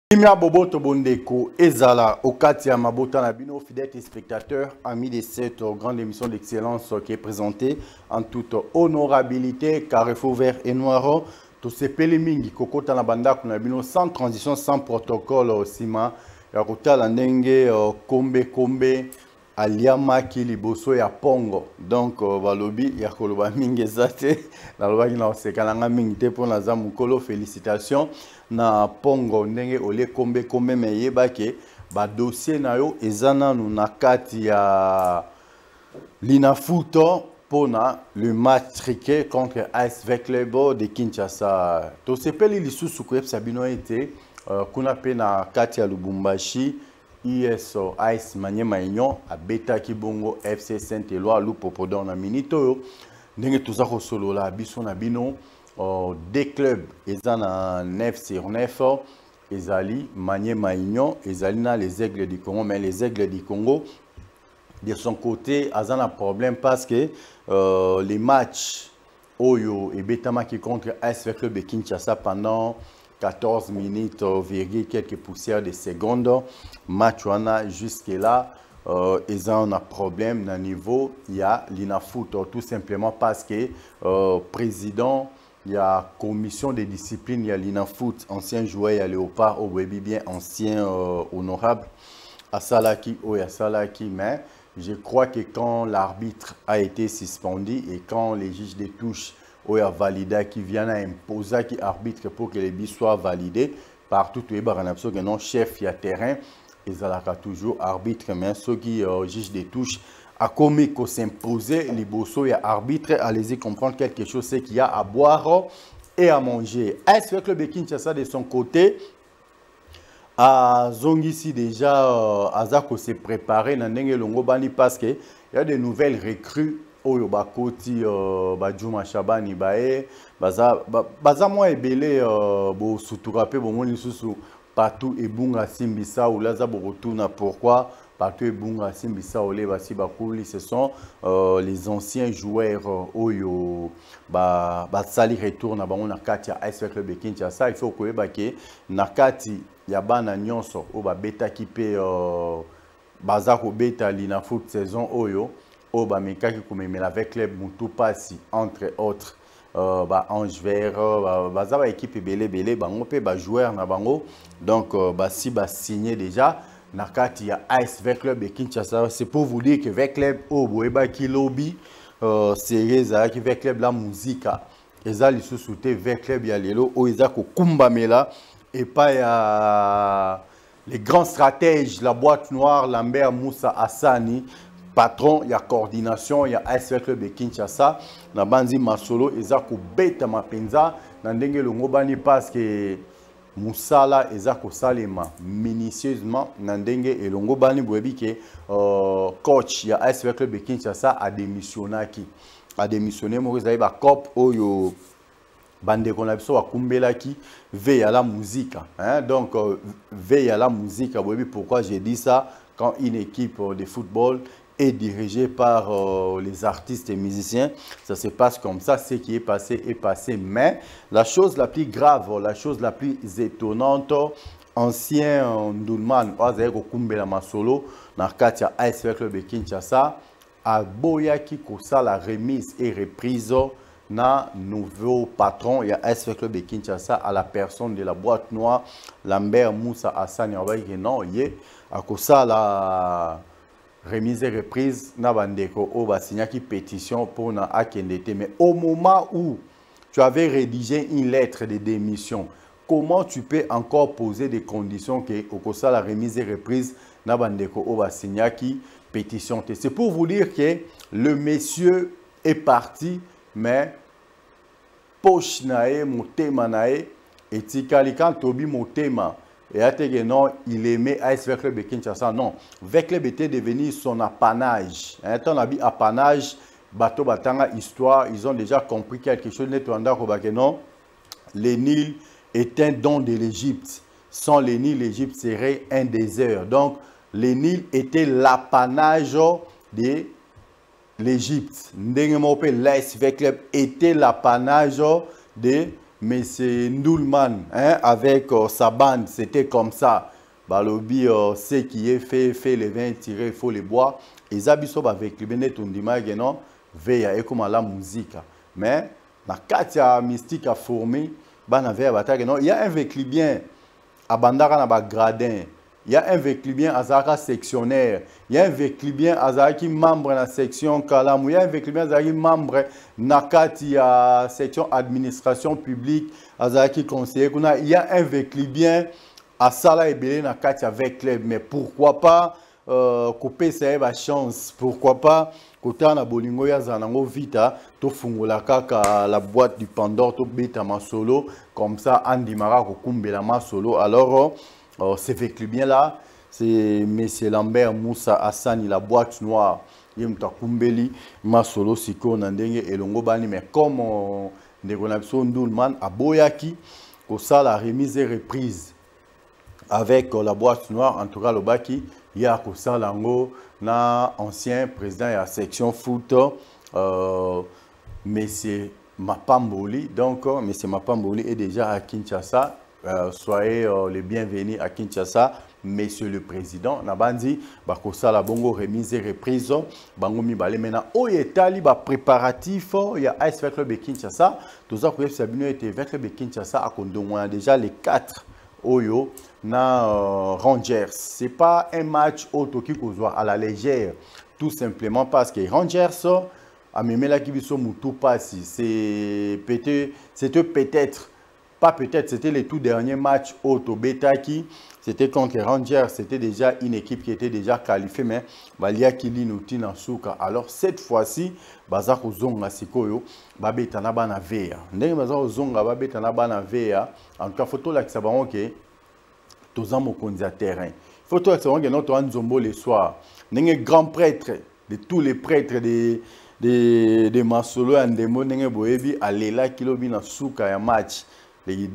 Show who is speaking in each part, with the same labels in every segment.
Speaker 1: Kimia Boboto Bondeko, Ezala, Okati Mabota Nabino, fidèles spectateurs, amis de cette grande émission d'excellence qui est présentée en toute honorabilité, Carrefour Vert et Noir. Tout ce Pelemingi, Kokota Nabanda, Kunabino, sans transition, sans protocole, Sima, Yakota Landenge, Kombe, Aliama Kiliboso ya Pongo. Donc, Valobi, Yakoloba Mingezate, la loi qui n'a pas de mingite pour la Zamukolo, félicitations. Na Pongo ndenge ole kombe meyeba ke ba dossier na yo ezana nu na kati ya Linafoot pona le match triqué contre AS Club de Kinshasa. To sepeli lisusu ko Sabino ete kuna pe na kati ya Lubumbashi ISO AS Maniema Union abeta kibongo FC Saint-Éloi Lupopodon na minito ndenge tuzako solo la biso na bino. Des clubs, ils ont 9/9, Ezali, Maniema Union, Ezali na les Aigles du Congo, mais les Aigles du Congo, de son côté, ils ont un problème parce que les matchs Oyo et Betamaki contre AS Club de Kinshasa pendant 14 minutes, quelques poussières de secondes, match jusque-là, ils ont un problème dans le niveau, il y a l'Inafoot, tout simplement parce que président, il y a commission de discipline, il y a l'Inafoot, ancien joueur, il y a Léopard, au bien ancien honorable, Asalaki, mais je crois que quand l'arbitre a été suspendu et quand les juges de touche ont validé, qui viennent à imposer qui arbitre pour que les bis soient validés, partout où il y a un chef, il y a terrain, ils ont toujours arbitre, mais ceux qui juges de touche, à commis qu'on s'imposer, les bossos et arbitres, allez-y comprendre quelque chose, c'est qu'il y a à boire et à manger. Est-ce que le club de Kinshasa de son côté, à Zongisi déjà, Azako s'est préparé dans Longo Bani parce qu'il y a de nouvelles recrues. Oyo bakoti Badjouma Chabani bae baza moi ebele bo suturape bo moni susu partout et bunga simbisa ou laza bo retourna pourquoi partout et bunga simbisa ole basi bakuli ce sont les anciens joueurs oyo ba sali retourna ba on kati ya AS Club de Kinshasa il faut ko ebake na kati ya bana nyonso o ba beta kipe baza ko beta Linafoot saison oyo o ba mekaki komemela avec club mutu pasi entre autres Ange Vert baza ba équipe belé bango pe ba joueur na bango donc si ba signé déjà na kati ya AS Club de Kinshasa. C'est pour vous dire que avec club o boeba ki lobby c'est qui avec club la musique eza lisusu te avec club ya lelo o eza ko kumbamela et pas ya les grands stratèges la boîte noire Lambert Moussa Hassani patron, il y a coordination, il y a AS Club de Kinshasa, na banzi masolo, ezako beta mapenza, na ndenge longo bani parce que Moussala ezako salema minutieusement, na ndenge elongo bani boebi ke coach, il y a AS Club de Kinshasa a démissionné, mo ezali ba cop oyo bande qu'on a besoin de kumbela qui veille à la musique, hein? Donc veille à la musique, boebi pourquoi j'ai dit ça quand une équipe de football est dirigé par les artistes et musiciens. Ça se passe comme ça. Ce qui est passé. Mais la chose la plus grave, la chose la plus étonnante, ancien Ndulman, Oazeko Kumbela Masolo, dans Katia AS Club de Kinshasa, a Boyaki Kosa la remise et reprise na nouveau patron, il y a AS Club de Kinshasa à la personne de la boîte noire, Lambert Moussa Hassani. Non, à Kosa la remise et reprise na bandeko o basigna qui pétition pour na akendete, mais au moment où tu avais rédigé une lettre de démission, comment tu peux encore poser des conditions que au ça la remise et reprise na bandeko o basigna qui pétition? C'est pour vous dire que le monsieur est parti, mais poche nae motema nae etikali quand tobi motema. Et à non, il aimait AS Club de Kinshasa. Non, Club était devenu son apanage. Un temps, on a dit apanage, bateau batanga, histoire. Ils ont déjà compris quelque chose. Non, les Nils est un don de l'Égypte. Sans les Nils, l'Égypte serait un désert. Donc, les Nils étaient l'apanage de l'Égypte. L'AS Club était l'apanage de mais c'est Ndoulman, hein, avec sa bande, c'était comme ça. Balobi, ce qui est fait les vins tirés, il faut les boire. Et Zabiso avec le béné tondima non, veille et comme la musique. Mais la Katia mystique a formé, il y a un véclibien à Bandara na ba gradin. Il y a un véclibien à Zara sectionnaire. Il y a un véclibien à Zara qui membre de la section Kalamou. Il y a un véclibien à Zara qui membre de la section administration publique. À Zara qui conseiller. Il y a un véclibien à Sala et Belé Nakati avec club. Mais pourquoi pas couper sa chance? Pourquoi pas côté na bolingo ya zanango vita to fungola kaka la boîte du Pandore to beta ma solo comme ça andimara ko kumbela ma solo. Alors c'est avec lui bien là, c'est monsieur Lambert Moussa Hassani la boîte noire yemta kumbeli ma solo siko na ndenge elongo bani. Mais comme Negonapso Ndoulman a boyaki ko ça la remise et reprise avec la boîte noire, en tout cas le baki il y a Kosa Lango, na ancien président de la section foot, monsieur Mapamboli. Donc, monsieur Mapamboli est déjà à Kinshasa. Soyez les bienvenus à Kinshasa, monsieur le président. Nabandi, Kosa la bongo remise et reprise. Bango mi balé maintenant. Oh, il y a préparatif. Il y a Ice Vert Club de Kinshasa. Tout ça, pour Sabino était Vert Club de Kinshasa à Kondo. On a déjà les 4. Oyo na Rangers. Ce n'est pas un match autoki à la légère, tout simplement parce que Rangers a même la kibiso mutu passi. C'était peut-être, pas peut-être, c'était le tout dernier match auto beta qui c'était contre les Rangers. C'était déjà une équipe qui était déjà qualifiée, mais Balia Kili Nouti Nasuka. Alors cette fois-ci, Bazako Zonga Sikoyo, Babeta Nabana Vea. Ndenge Bazako Zonga Babeta Nabana Vea. En tout cas, photo là que ça va ok. Tous en mokonzi terrain. Photo là que ça va ok. Notre Nzombo le soir. Ndenge grand prêtre de tous les prêtres de Masolo et Ndemo Ndenge Boebi Alela Kilobi Nasuka ya match. Les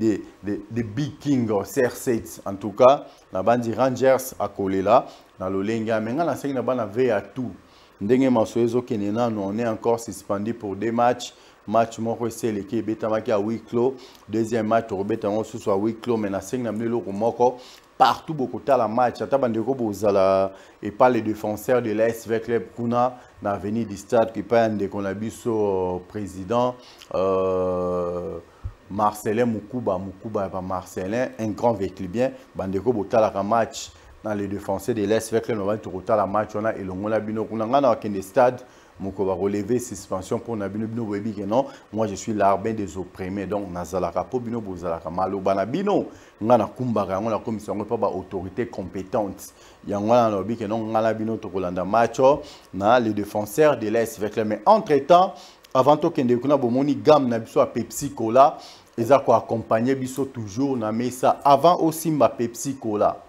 Speaker 1: Big King CR7 en tout cas na bandi Rangers à Kolela dans le Lenga menga na seki na bana ve à tout ndenge masoezo kenena on est encore suspendu pour des matchs moko c'est l'équipe betamaki à huis clos deuxième match robeta on sous à huis clos mais na seki na mlelo moko partout beaucoup de la match ata bandeko bozala et pas les défenseurs de l'AS Vert Club kuna na avenue du stade qui pas ndeko na biso président Marcelin Moukuba Marcelin, un grand véclibien, Bandeko Botala match dans les défenseurs de l'Est, avec le Novembre la match, on a et le Mona Bino, on a un stade, Moukoba relever suspension pour Nabino Bino Webi, non, moi je suis l'arbitre des opprimés, donc Nazalaka Po Bino Bozalaka Malo Banabino, on a Kumbara, on a commission, on pas autorité compétente, il y a un lobby que non, on a Bino Tokolanda match, na les défenseurs de l'Est, avec le mais entre-temps, avant que nous ayons une gamme de Pepsi Cola, ils ont accompagné toujours na mesa. Avant aussi ma Pepsi Cola,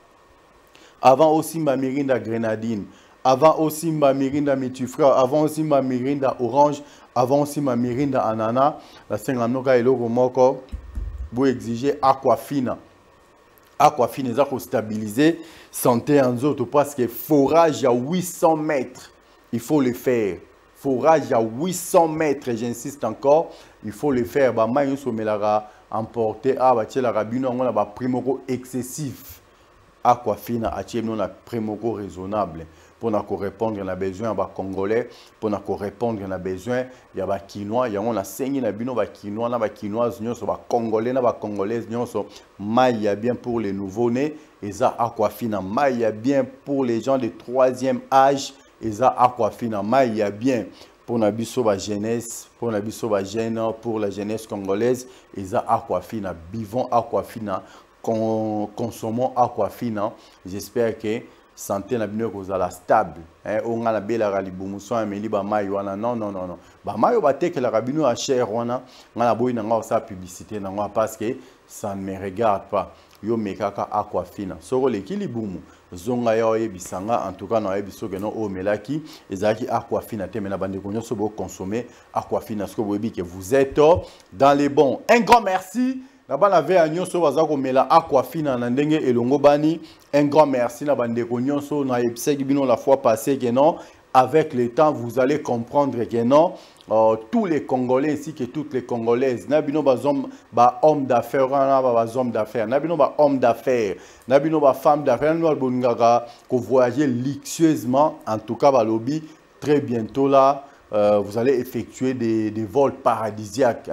Speaker 1: avant aussi ma Mirinda Grenadine, avant aussi ma Mirinda Métifra, avant aussi ma Mirinda Orange, avant aussi ma Mirinda Anana, la 50 et l'euro moko, vous exigez Aquafina. Aquafina, ils ont stabilisé santé en autres parce que forage à 800 mètres, il faut le faire. Forage à 800 mètres, j'insiste encore, il faut le faire. Bah, moi, je emporté à la rabine, on a un primo excessif. Aquafina a un primo raisonnable pour répondre à besoin des Congolais, pour répondre à besoin il y a des Quinois, il y a un saigne na bino ba Quinois, na ba Quinoises, ba Congolais, na ba Congolaises, maille bien pour les nouveaux-nés, et ça Aquafina, maille bien pour les gens de 3e âge. Et ça, Aquafina, il y a bien pour la jeunesse, pour la jeune, pour la jeunesse congolaise. Et ça, Aquafina, buvons Aquafina, consommons Aquafina. J'espère que santé na bino kozala stable. On a la belle raliboumuson, ameli ba mayo wana non. Ba mayo ba te que la rabino a cher wana, ngana boy na sa publicité na parce que ça ne me regarde pas. Yo mekaka Aquafina. Soro le kilibumu. Zonga ya bisanga en tout cas na biso que non o melaki ezaki Aquafina te mena bande konyo so bo consommer Aquafina ce que vous que vous êtes dans les bons. Un grand merci. Na bana ve anyoso bazako mela Aquafina na ndenge elongo bani. Un grand merci na bande konyo so na ebiseki bino la fois passée que non. Avec le temps, vous allez comprendre que non, tous les Congolais ainsi que toutes les Congolaises. Nabino ba homme d'affaires, ba homme d'affaires. Nabino ba homme d'affaires. Nabino ba femme d'affaires. Nabino ba bongaga ko voyager luxueusement. En tout cas, ba lobby très bientôt là. Vous allez effectuer des vols paradisiaques.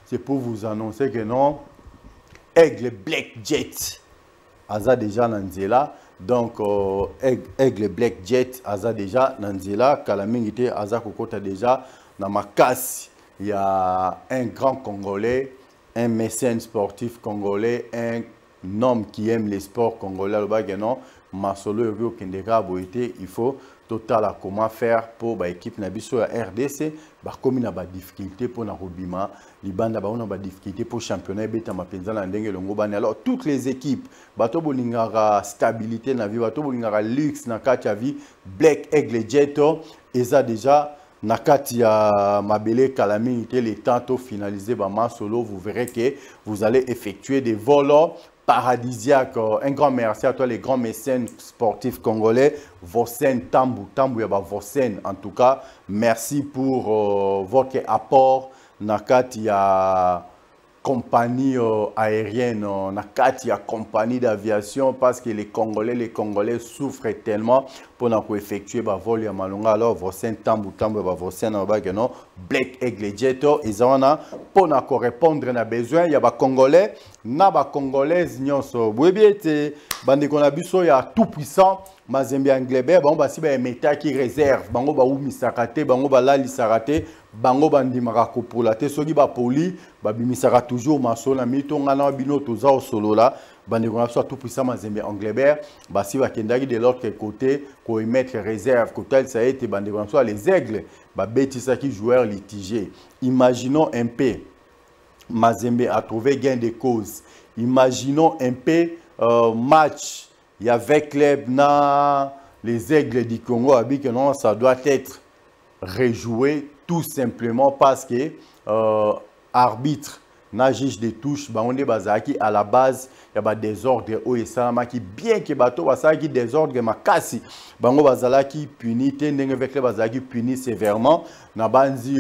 Speaker 1: C'est pour vous annoncer que non, Aigle Black Jet, Aza déjà Nanzela. Donc, Aigle Black Jet, Aza déjà Nanzela. Kalamingite, Aza Kokota déjà Namakasi. Il y a un grand Congolais, un mécène sportif congolais, un homme qui aime les sports congolais. Masolo au Kendeka Boité, il faut total comment faire pour l'équipe Nabiso à RDC, comme il y a des difficultés pour Narubima, Libanda a des difficultés pour le championnat, alors toutes les équipes, bato bolingara stabilité na vie, bato bolingara luxe na kati vie, Black Aigle Jeto, et ça déjà nakati ya Mabele Kalami, les temps finalisé Masolo, vous verrez que vous allez effectuer des vols paradisiaque. Un grand merci à toi les grands mécènes sportifs congolais. Vossen Tambou, Tambou Yaba Vossen. En tout cas, merci pour votre apport. Nakati ya compagnie aérienne, nakati ya compagnie d'aviation parce que les Congolais souffrent tellement pour effectuer ba vol ya malonga. Alors Vossen Tambou, Tambou Yaba Vossen non Black Aigle Jeto et ça pour répondre à besoin il y a ba Congolais na ba Congolaise nyonso bwebiete bande kona biso ya tout puissant Mazembe Anglebert bango basi ba meta qui réserve bango ba umi sakate bango ba lali sakate bango bandi marako pour la te soki ba poli ba bimisaka toujours masola mito ngana bino toza au solo là bande kona biso tout puissant Mazembe Anglebert basi ba kendaki de l'autre côté ko mettre réserve côté ça a été bande kona biso les aigles ba betisaki joueur litigé. Imaginons un peu Mazembe a trouvé gain de cause. Imaginons un peu match. Il y avait club na les Aigles du Congo. Que non, ça doit être rejoué tout simplement parce que arbitre na juge de touche. On est bazaki à la base. Il y a des ordres au Esama qui bien que bateau bazaki des ordres makasi. Bango bazalaki puni tendenge avec les bazaki puni sévèrement. Na banzi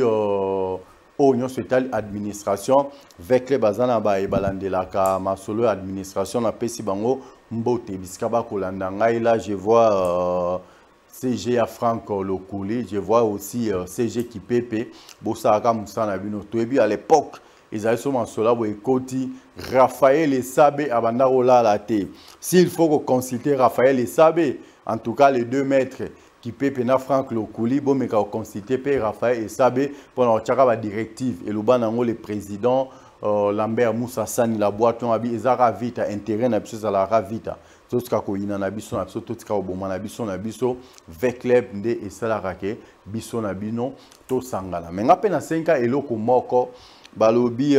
Speaker 1: Oignon Sotal administration avec les bazana ba ebalandelaka masolo administration na pesi bango mbote biskaba kolanda ngai là je vois CG à Franco Lokuli, je vois aussi CG Kipepe Bosaka Musana Bino Toebi à l'époque ils avaient sur masolo bo ekoti Raphaël Esabe abanda ola la te. S'il faut consulter Raphaël Esabe en tout cas les 2 maîtres qui peut pena Franck Lokuli, bon mais quand consulter P Raphaël Esabe pour la directive et le banango le président Lambert Moussa Sani la boîte on abi ezara vite intérêt na biso la ravita tout ce ko ina na biso na biso tout ce ko boma na biso avec club nde esala ke biso na bino to sangala mais ngape na 5 ans eloko moko balobi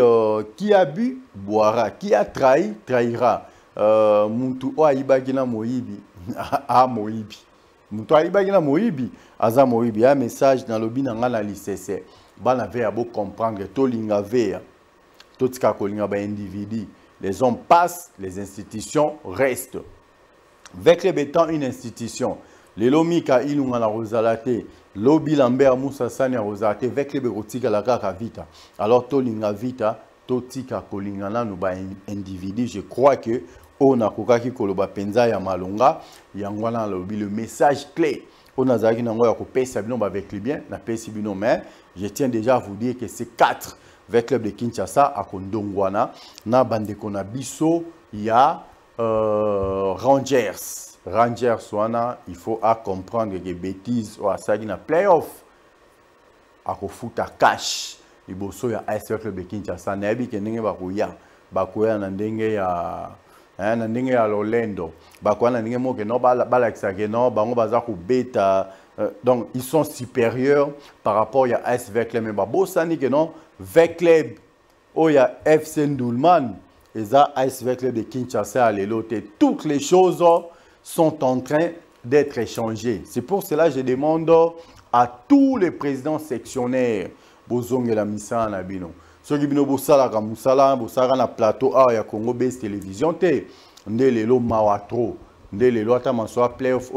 Speaker 1: qui a bu boira qui a trahi trahira muntu o ayibaki na moyibi a moyibi Moutou alibaki na moyibi, aza moyibi, un message dans le bin na l'ICC. Bana veya bo comprendre to linga veya. Tout ce kolinga ba individu. Les hommes passent, les institutions restent. Avec les bétons une institution. Les lomika ilunga na rosalate, lobi Lambert Moussa Sani rosalate avec les berotika la kaka vita. Alors to linga vita, to tika kolinga na no ba individu, je crois que on a kokaki koloba penza ya malonga yangwana lobi le message clé on a zaki nango ya kopesa bino avec les biens na pesi bino mais je tiens déjà à vous dire que c'est 4 avec club de Kinshasa à Kondongwana na bande kona biso ya Rangers wana il faut à comprendre que bêtises ou asagi na playoff à kofuta cash liboso ya AS club de Kinshasa na yebi ke ndenge bakoya na ndenge ya na ndenge ya Lolendo bakwana ndenge moke no balakisa ke no bango baza ko beta donc ils sont supérieurs par rapport à AS Vecleb mais babosani que non Vecleb o ya FC Ndulman et ça AS Vecleb de Kinshasa à l'éloté toutes les choses sont en train d'être échangées. C'est pour cela que je demande à tous les présidents sectionnaires bozonge la misa na bino ceux qui bino bosala na plateau ya Congo Base Télévision te ndé lelo mawatro les lois soit playoff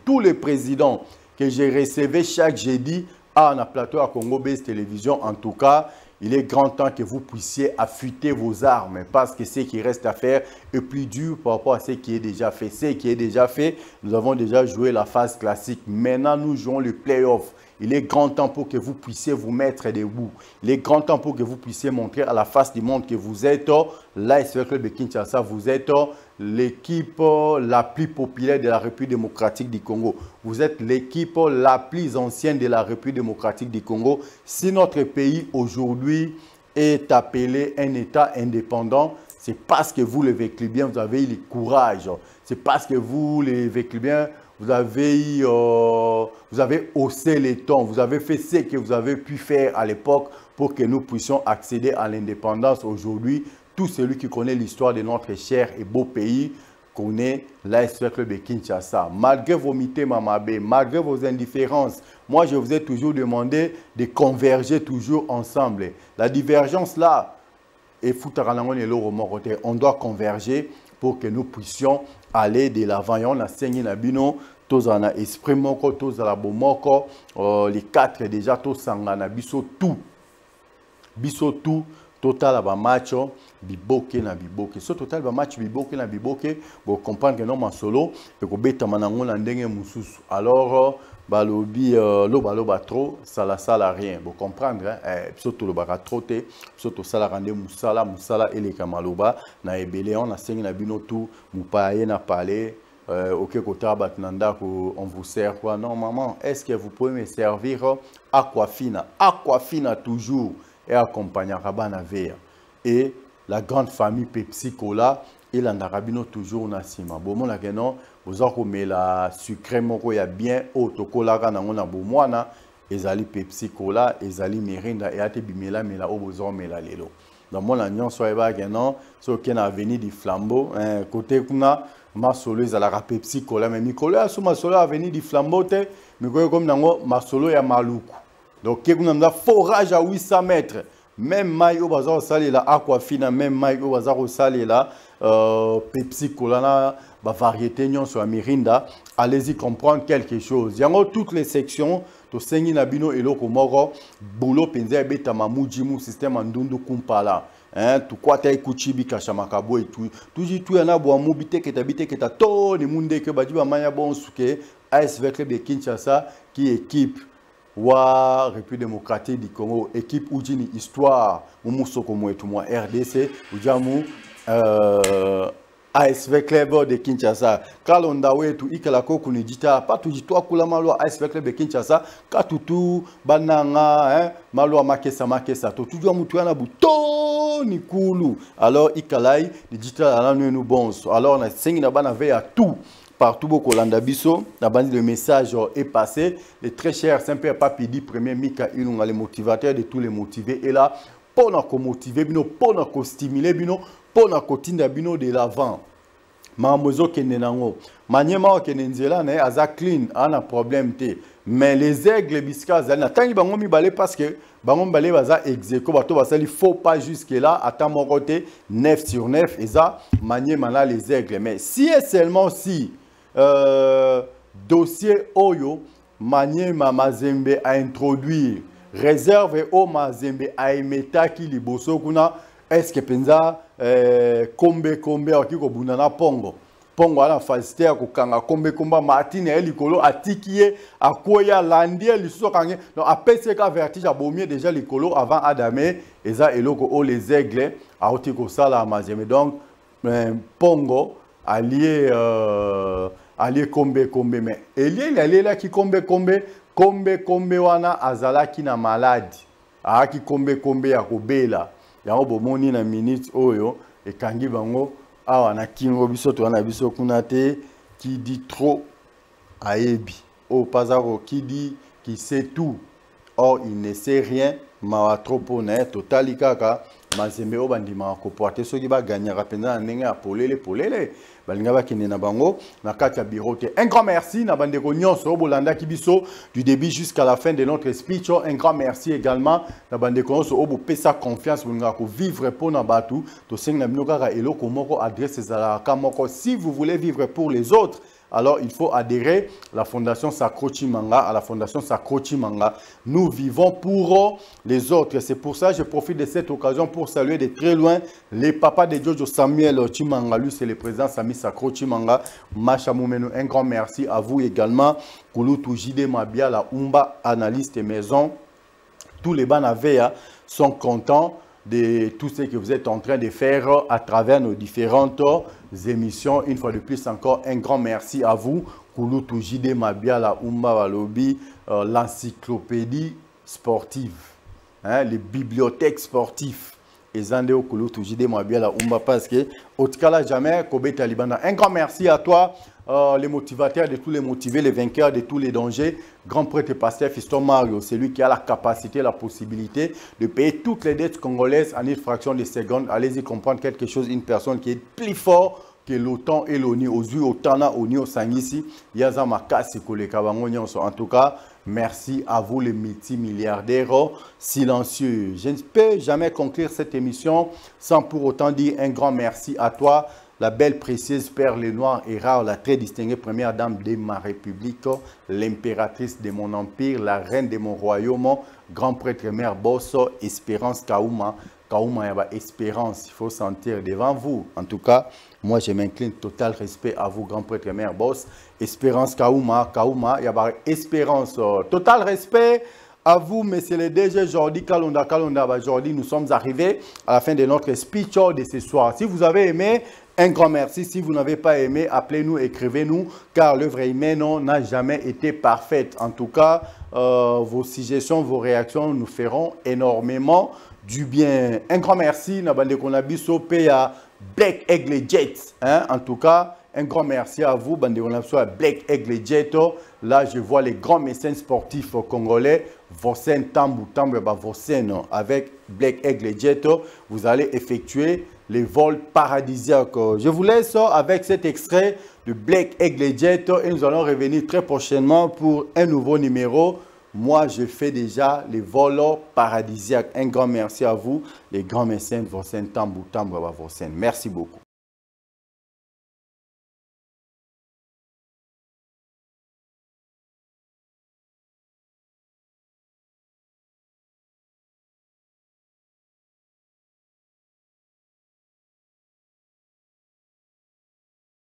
Speaker 1: tous les présidents que j'ai recevés chaque jeudi à un plateau à Congo Base Télévision, en tout cas, il est grand temps que vous puissiez affûter vos armes parce que ce qui reste à faire est plus dur par rapport à ce qui est déjà fait. Ce qui est déjà fait, nous avons déjà joué la phase classique. Maintenant, nous jouons le play-off. Il est grand temps pour que vous puissiez vous mettre debout. Il est grand temps pour que vous puissiez montrer à la face du monde que vous êtes l'AS Club de Kinshasa. Vous êtes l'équipe la plus populaire de la République démocratique du Congo. Vous êtes l'équipe la plus ancienne de la République démocratique du Congo. Si notre pays aujourd'hui est appelé un État indépendant, c'est parce que vous, les Véclibiens, vous avez eu le courage. C'est parce que vous, les Véclibiens, vous avez haussé les tons, vous avez fait ce que vous avez pu faire à l'époque pour que nous puissions accéder à l'indépendance. Aujourd'hui, tout celui qui connaît l'histoire de notre cher et beau pays connaît l'AS Club de Kinshasa. Malgré vos mités mamabé, malgré vos indifférences, moi je vous ai toujours demandé de converger toujours ensemble. La divergence là, on doit converger pour que nous puissions aller de l'avant. On a saigné na bino, tous en a esprit moko, tous à la bomoko, les quatre déjà tous sangana biso tout total ba match biboke na biboke. So total ba match biboke na biboke, vous comprenez que non ma solo et ko beta manango na ndenge mususu. Alors balobi loba trop ça la rien. Vous comprendre surtout le baka trop te, surtout ça la rende musala et les kamaloba na ebele on a sengi na bino tout mupaye na parler OK côté batnanda ko on vous sert quoi. Non maman, est-ce que vous pouvez me servir Aquafina toujours et accompagner Rabana Vert et la grande famille Pepsi Cola et l'andarabino toujours na sima. Bon mon la non vous avez la sucré moko ya bien auto cola kana ngona bomwana ezali Pepsi Cola ezali Mirinda et ate bimela mela obozo mela lelo. Dans mon agnon soit ba non so ken avenue du Flambeau côté kuna ma solo ezala Pepsi Cola mais mikolo ya suma solo avenue du Flambeau te mikoyo comme nango ma solo ya maluku. Donc, il y a un forage à 800 mètres. Même Maïo Bazar Salé là, Aquafina, même Maïo Bazar Salé là, Pepsi Cola, variété sur la Mirinda. Allez-y comprendre quelque chose. Il y a toutes les sections. To sengi na bino eloko moko boulot penza beta mamujimu système andundu kumpala. Tu quoi ta ikuchibi kashamakabo et tout. Tout yana bo mobité que t'habite que ta to ni munde que badiba maya bon suke AS Club de Kinshasa qui équipe wa République démocratique du Congo, équipe Oudjini Histoire, Moumoussoko Mouetouma RDC, Oudjamou, ASV Club de Kinshasa. Kalonda wetu ikalako kunijita, patu jitwa kula malwa ASV Club de Kinshasa, katutu bananga, malwa makesa, to toujours mutuana buto ni kulu. Alors ikalai, dijita alanu nous bons. Alors na sengi na bana veille à tout. Partout beaucoup l'andabiso, la bande le message est passé. Le très cher Saint-Père Papidi, premier Mika Ilunga, le motivateur de tous les motivés, est là pour nous motiver, pour nous stimuler, pour nous continuer de l'avant. Mamozo kenenango, maniema kenenzela ne aza clean, a un problème te. Mais les aigles biscas, na tangi bango mi balé parce que bango balé baza exéco, bato basali faut pas jusque là, à mon côté 9 sur 9 et ça maniema là les aigles. Mais si et seulement si dossier Oyo, Maniema Mazembe a introduit réserve au Mazembe a émeta qui liboso kuna est-ce que penza kombe akiko bunana pongo ala facilité ya kokanga komba Martine elikolo atikiye akoya landie lisuso kange donc apese ka vertige a bomie déjà likolo avant Adame eza eloko o les aigles a otiko sala Mazembe donc pongo allié kombe mais il allé là qui kombe wana azalaki na maladi aki kombe ya kobela yango bomoni na minute oyo ekangi bango awa na kingo biso to na biso kuna te qui dit trop aebi o pazaro qui dit qui sait tout or il ne sait rien mawa trop na totali kaka mazembe o bandima ko porter soki ba gagner rapidement ndenge ya polele balinga ba kende na bango na kati ya bureau te. Un grand merci na bandeko nyonso bolanda kibiso du début jusqu'à la fin de notre speech. Un grand merci également na bandeko nyonso o pesa confiance bolinga ko vivre pour na batu to seng na bino kaka eloko moko adresse ezalaka moko. Si vous voulez vivre pour les autres, alors il faut adhérer à la Fondation Sacro Chimanga, à la Fondation Sacro Chimanga. Nous vivons pour les autres. C'est pour ça que je profite de cette occasion pour saluer de très loin les papas de Jojo Samuel Chimanga. Lui, c'est le président Sami Sacro Chimanga. Macha Moumeno, un grand merci à vous également. Kouloutou Jide Mabia, la Umba, analyste maison. Tous les Banavea sont contents de tout ce que vous êtes en train de faire à travers nos différentes émissions. Une fois de plus encore, un grand merci à vous. Kouloutou Jide Mabia, la Umba Walobi, l'encyclopédie sportive, hein, les bibliothèques sportives. Et Zandeo Kouloutou Jide Mabia, la Umba, parce que, au cas jamais, Kobe Talibana. Un grand merci à toi. Les motivateurs de tous les motivés, les vainqueurs de tous les dangers, grand prêtre et pasteur Fiston Mario, c'est lui qui a la capacité, la possibilité de payer toutes les dettes congolaises en une fraction de seconde. Allez-y comprendre quelque chose, une personne qui est plus fort que l'OTAN et l'ONU, aux yeux Otana, ONU, au Sangisi, Yazama Kasi, en tout cas, merci à vous les multimilliardaires silencieux. Je ne peux jamais conclure cette émission sans pour autant dire un grand merci à toi, la belle, précieuse, perle noire et rare, la très distinguée première dame de ma République, l'impératrice de mon empire, la reine de mon royaume, grand prêtre mère Bosso, Espérance Kaouma. Kaouma, il y a espérance, il faut sentir devant vous. En tout cas, moi je m'incline, total respect à vous, grand prêtre mère Boss. Espérance Kaouma, Kaouma, il y a espérance, total respect à vous, monsieur le DG Jordi Kalonda. Aujourd'hui, nous sommes arrivés à la fin de notre speech de ce soir. Si vous avez aimé, un grand merci. Si vous n'avez pas aimé, appelez-nous, écrivez-nous, car l'œuvre humaine n'a jamais été parfaite. En tout cas, vos suggestions, vos réactions nous feront énormément du bien. Un grand merci. Nabande Konabiso Peya Black Eagle Jet. Hein? En tout cas, un grand merci à vous, Bande Konabiso Black Eagle Jet. Là, je vois les grands mécènes sportifs congolais. Vossen Tambou Tambou Vossen avec Black Eagle Jet. Vous allez effectuer les vols paradisiaques. Je vous laisse avec cet extrait de Black Eagle Jet et nous allons revenir très prochainement pour un nouveau numéro. Moi, je fais déjà les vols paradisiaques. Un grand merci à vous, les grands mécènes Vossen Tambou Tambou Vossen. Merci beaucoup.